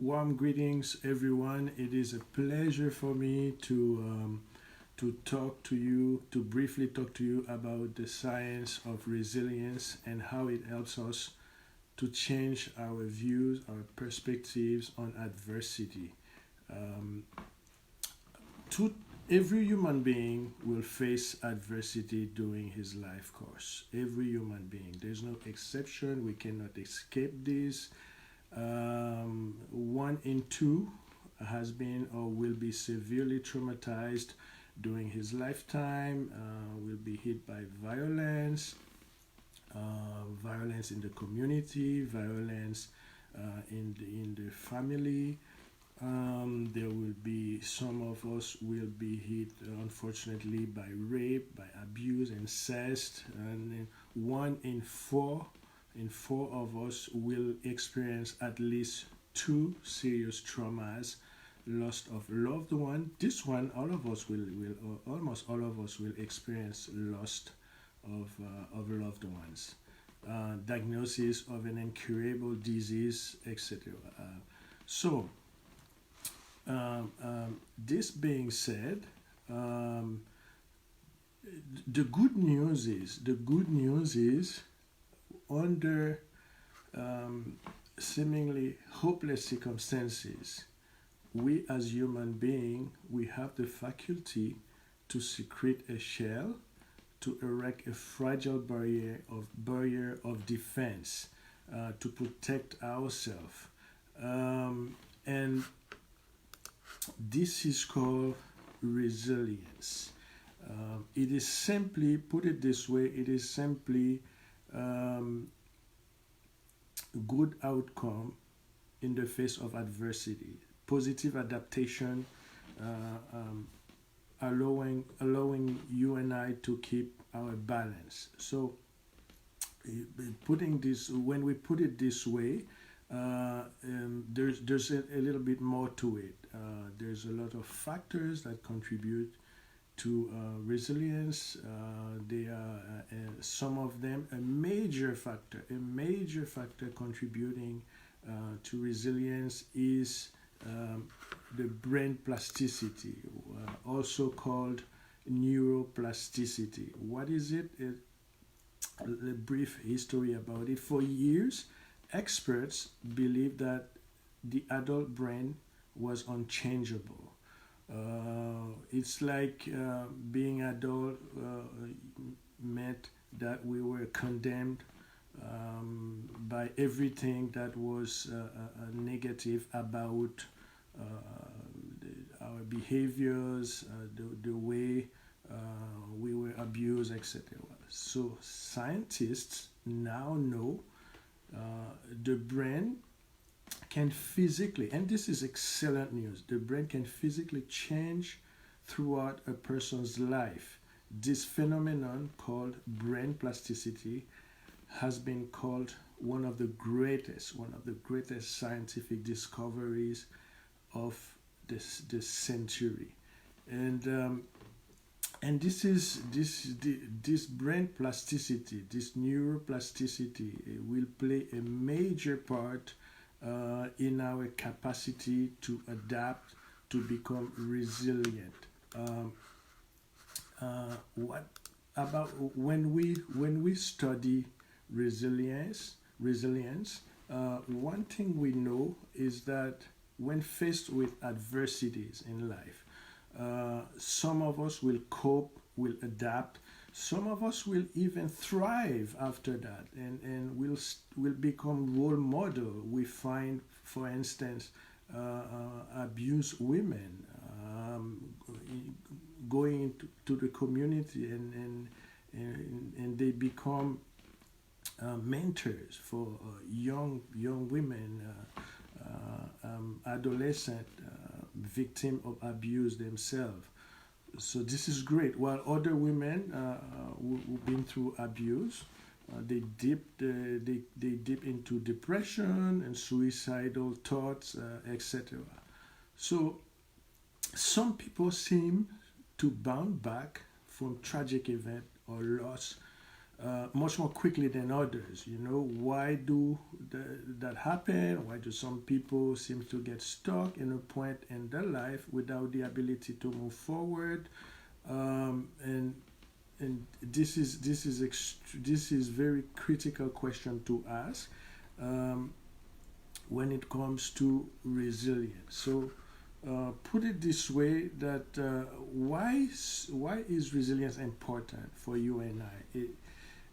Warm greetings, everyone. It is a pleasure for me to talk to you, to briefly talk to you about the science of resilience and how it helps us to change our views, our perspectives on adversity. Um, to, every human being will face adversity during his life course. Every human being. There's no exception. We cannot escape this. One in two has been or will be severely traumatized during his lifetime, will be hit by violence, violence in the community, violence in the family. There will be some of us will be hit, unfortunately, by rape, by abuse, incest, and then one in four of us will experience at least two serious traumas, loss of loved one. This one, all of us will almost all of us will experience loss of loved ones, diagnosis of an incurable disease, etc. So, this being said, um, the good news is under seemingly hopeless circumstances, we as human beings, we have the faculty to secrete a shell, to erect a fragile barrier of defense, to protect ourselves. And this is called resilience. It is simply, put it this way, it is simply um, good outcome in the face of adversity, positive adaptation, uh, um, allowing you and I to keep our balance. So, putting this, when we put it this way, there's a little bit more to it. There's a lot of factors that contribute to resilience. They are some of them a major factor contributing to resilience is the brain plasticity, also called neuroplasticity. What is it? A brief history about it. For years, experts believed that the adult brain was unchangeable. It's like being adult meant that we were condemned by everything that was negative about our behaviors, the way we were abused, etc. So scientists now know uh, the brain can physically, and this is excellent news, the brain can physically change throughout a person's life. This phenomenon called brain plasticity has been called one of the greatest scientific discoveries of this century. And this brain plasticity, this neuroplasticity, will play a major part in our capacity to adapt, to become resilient. Um, what about when we study resilience? One thing we know is that when faced with adversities in life, some of us will cope, will adapt. Some of us will even thrive after that, and will become role model. We find, for instance, abused women going into the community, and they become mentors for young women, adolescent victim of abuse themselves. So this is great. While other women who've been through abuse, they dip into depression and suicidal thoughts, etc. So some people seem to bounce back from tragic event or loss much more quickly than others. You know, why do that happen? Why do some people seem to get stuck in a point in their life without the ability to move forward? And this is very critical question to ask when it comes to resilience. So put it this way: that why is resilience important for you and I?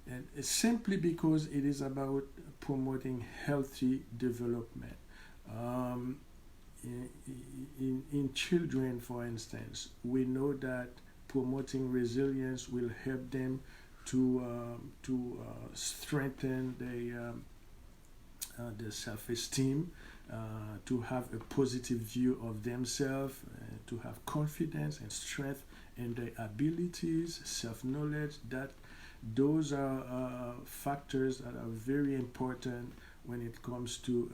And it's simply because it is about promoting healthy development. Um, in children, for instance, we know that promoting resilience will help them to strengthen their self-esteem, to have a positive view of themselves, to have confidence and strength in their abilities, self-knowledge. That those are factors that are very important when it comes to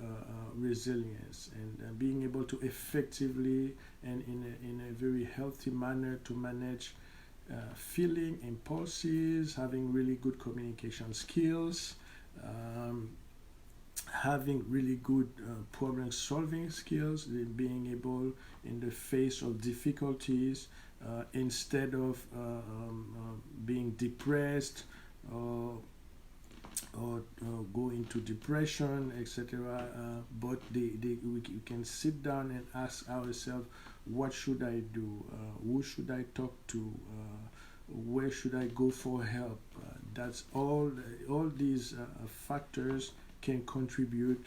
resilience, and being able to effectively and in a very healthy manner to manage feeling impulses, having really good communication skills, um, having really good problem solving skills, being able in the face of difficulties, instead of being depressed or go into depression, etc. But we can sit down and ask ourselves, what should I do? Who should I talk to? Where should I go for help? That's all these factors can contribute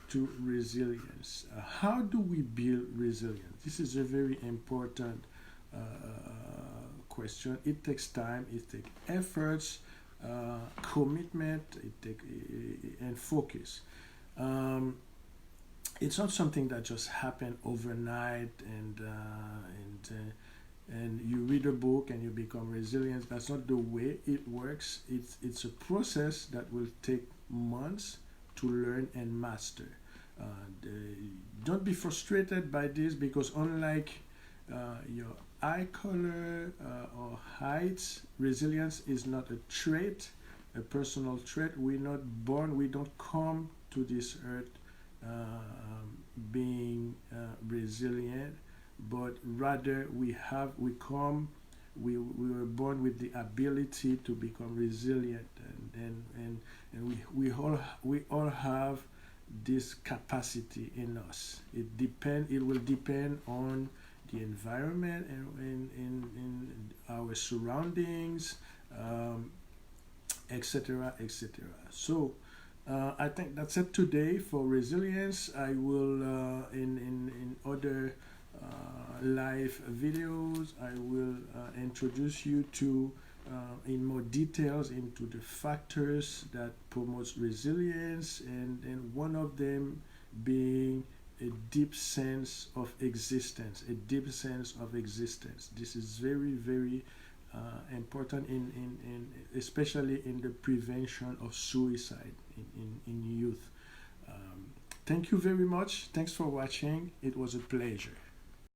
to resilience. How do we build resilience? This is a very important question. It takes time, it takes efforts, commitment, and focus. Um, it's not something that just happened overnight, and you read a book and you become resilient. That's not the way it works. It's a process that will take months to learn and master. Uh, the, don't be frustrated by this, because unlike your eye color or height, resilience is not a trait, a personal trait. We're not born, we don't come to this earth being resilient, but rather we were born with the ability to become resilient, and we all have this capacity in us. It will depend on the environment and in our surroundings, etc., etc. So I think that's it today for resilience. I will in other live videos, I will introduce you to in more details into the factors that promotes resilience, and one of them being a deep sense of existence. A deep sense of existence. This is very, very important in especially in the prevention of suicide in youth. Thank you very much. Thanks for watching. It was a pleasure.